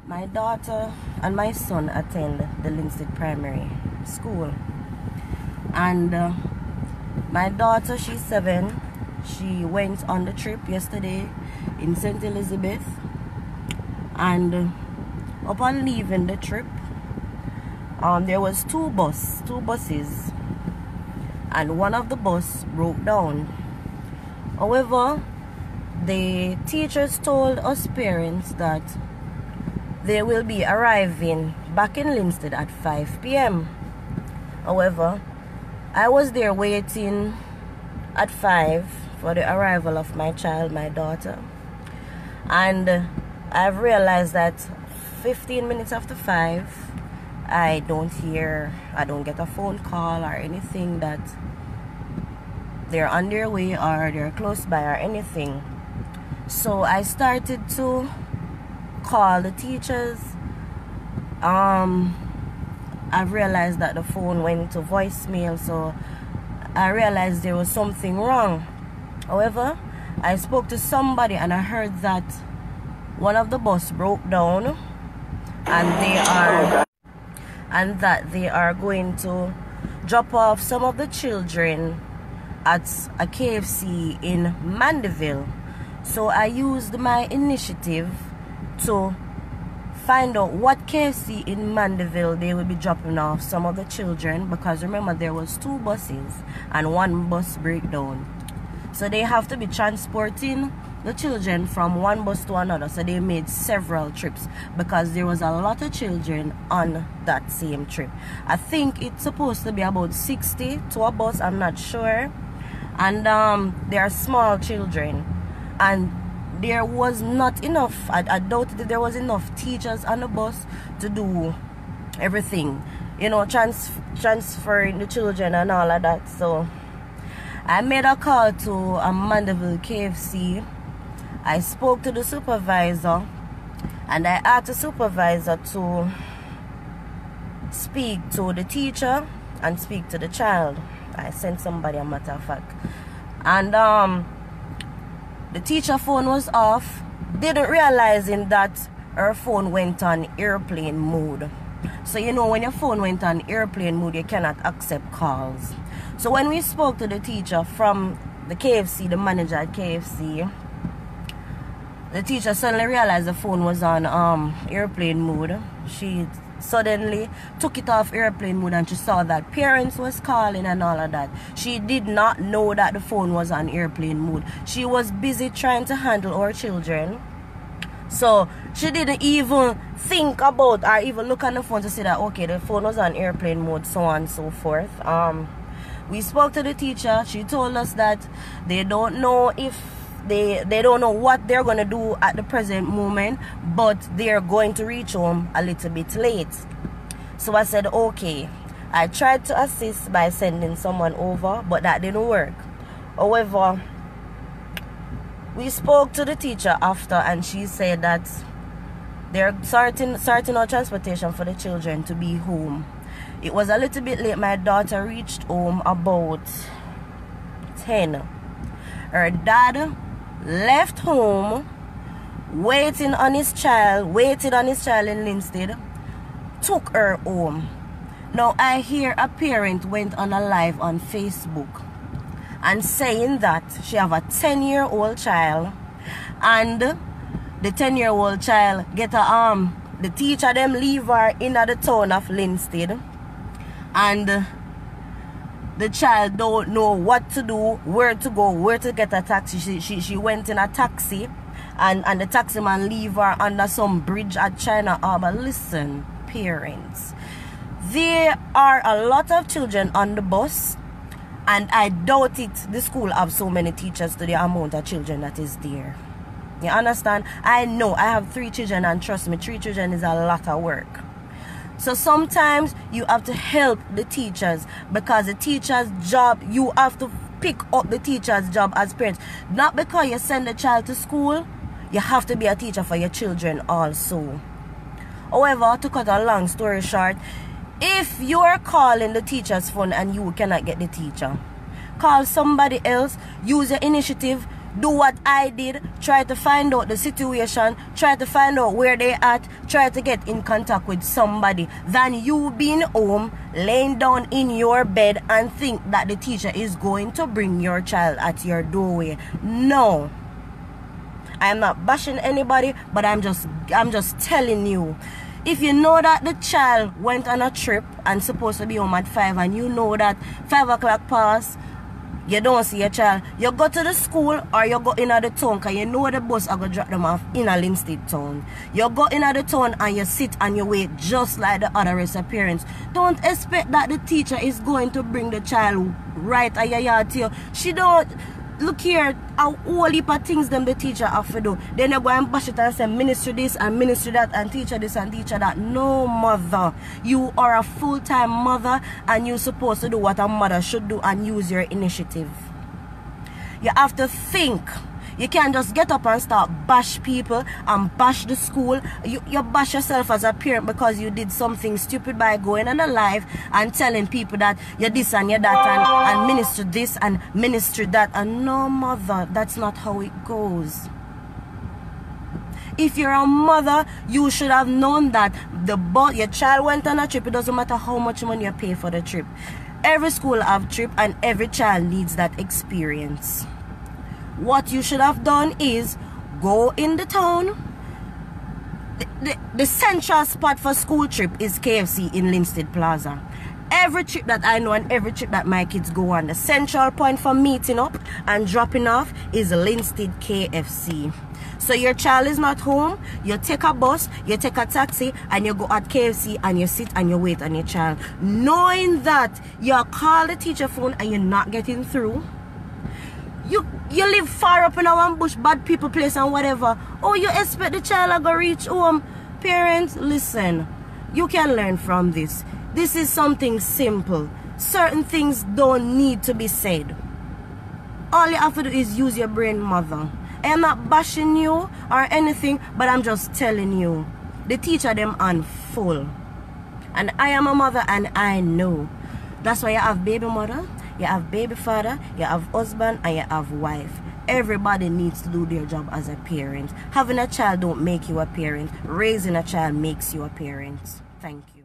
My daughter and my son attend the Linstead Primary School, and my daughter, she's 7. She went on the trip yesterday in St. Elizabeth, and upon leaving the trip, there was two buses, and one of the bus broke down. However, the teachers told us parents that they will be arriving back in Linstead at 5 p.m. However, I was there waiting at 5 for the arrival of my child, my daughter, and I've realized that 15 minutes after 5, I don't get a phone call or anything that they're on their way or they're close by or anything. So I started to call the teachers. I've realized that the phone went to voicemail, so I realized there was something wrong. However, I spoke to somebody and I heard that one of the bus broke down, and that they are going to drop off some of the children at a KFC in Mandeville. So I used my initiative to find out what KFC in Mandeville they will be dropping off some of the children, because remember there was 2 buses and one bus breakdown. So they have to be transporting the children from one bus to another. So they made several trips because there was a lot of children on that same trip. I think it's supposed to be about 60 to a bus, I'm not sure. And they are small children, and there was not enough, I doubted that there was enough teachers on the bus to do everything, you know, transferring the children and all of that. So I made a call to a Mandeville KFC. I spoke to the supervisor, and I asked the supervisor to speak to the teacher and speak to the child. I sent somebody, a matter of fact. And the teacher phone was off, didn't realizing that her phone went on airplane mode. So you know, when your phone went on airplane mode, you cannot accept calls. So when we spoke to the teacher from the KFC, the manager at KFC, the teacher suddenly realized the phone was on airplane mode. She suddenly took it off airplane mode, and she saw that parents was calling and all of that. She did not know that the phone was on airplane mode. She was busy trying to handle our children, so she didn't even think about or even look on the phone to see that okay, the phone was on airplane mode, so on and so forth. We spoke to the teacher. She told us that they don't know if they don't know what they're gonna do at the present moment, but they're going to reach home a little bit late. So I said okay. I tried to assist by sending someone over, but that didn't work. However, we spoke to the teacher after, and she said that they're sorting out transportation for the children to be home. It was a little bit late. My daughter reached home about 10. Her dad left home, waited on his child in Linstead, took her home. Now I hear a parent went on a live on Facebook and saying that she have a 10-year-old child, and the 10-year-old child get a the teacher them leave her in the town of Linstead, and the child don't know what to do, where to go, where to get a taxi. She went in a taxi, and the taxi man leave her under some bridge at China Harbor. Listen, parents, there are a lot of children on the bus, and I doubt it the school have so many teachers to the amount of children that is there. You understand? I know I have 3 children, and trust me, 3 children is a lot of work. So sometimes you have to help the teachers, because the teacher's job, you have to pick up the teacher's job as parents. Not because you send a child to school, you have to be a teacher for your children also. However, to cut a long story short, if you're calling the teacher's phone and you cannot get the teacher, call somebody else, use your initiative, Do what I did. Try to find out the situation. Try to find out where they at. Try to get in contact with somebody than you being home, laying down in your bed and think that the teacher is going to bring your child at your doorway. No. I am not bashing anybody, but I'm just telling you. If you know that the child went on a trip and supposed to be home at 5 and you know that 5 o'clock pass, you don't see your child, you go to the school or you go in the town because you know the bus are going to drop them off in a Linstead town. You go in the town and you sit and you wait just like the other rest of parents. Don't expect that the teacher is going to bring the child right at your yard to you. She don't. Look here, how whole heap of things them the teacher have to do. Then you go and bash it and say minister this and minister that and teacher this and teacher that. No, mother. You are a full-time mother and you're supposed to do what a mother should do and use your initiative. You have to think. You can't just get up and start bash people and bash the school. You bash yourself as a parent because you did something stupid by going on a live and telling people that you're this and you're that and minister this and minister that. And no, mother, that's not how it goes. If you're a mother, you should have known that your child went on a trip. It doesn't matter how much money you pay for the trip. Every school have trip and every child needs that experience. What you should have done is go in the town. The central spot for school trip is KFC in Linstead Plaza. Every trip that I know and every trip that my kids go on, the central point for meeting up and dropping off is Linstead KFC. So your child is not home, you take a bus, you take a taxi, and you go at KFC and you sit and you wait on your child. Knowing that you call the teacher phone and you're not getting through. You live far up in a one bush, bad people place and whatever. Oh, you expect the child to go reach home? Parents, listen. You can learn from this. This is something simple. Certain things don't need to be said. All you have to do is use your brain, mother. I'm not bashing you or anything, but I'm just telling you. The teacher them on full. And I am a mother and I know. That's why you have baby mother. You have baby father, you have husband, and you have wife. Everybody needs to do their job as a parent. Having a child don't make you a parent. Raising a child makes you a parent. Thank you.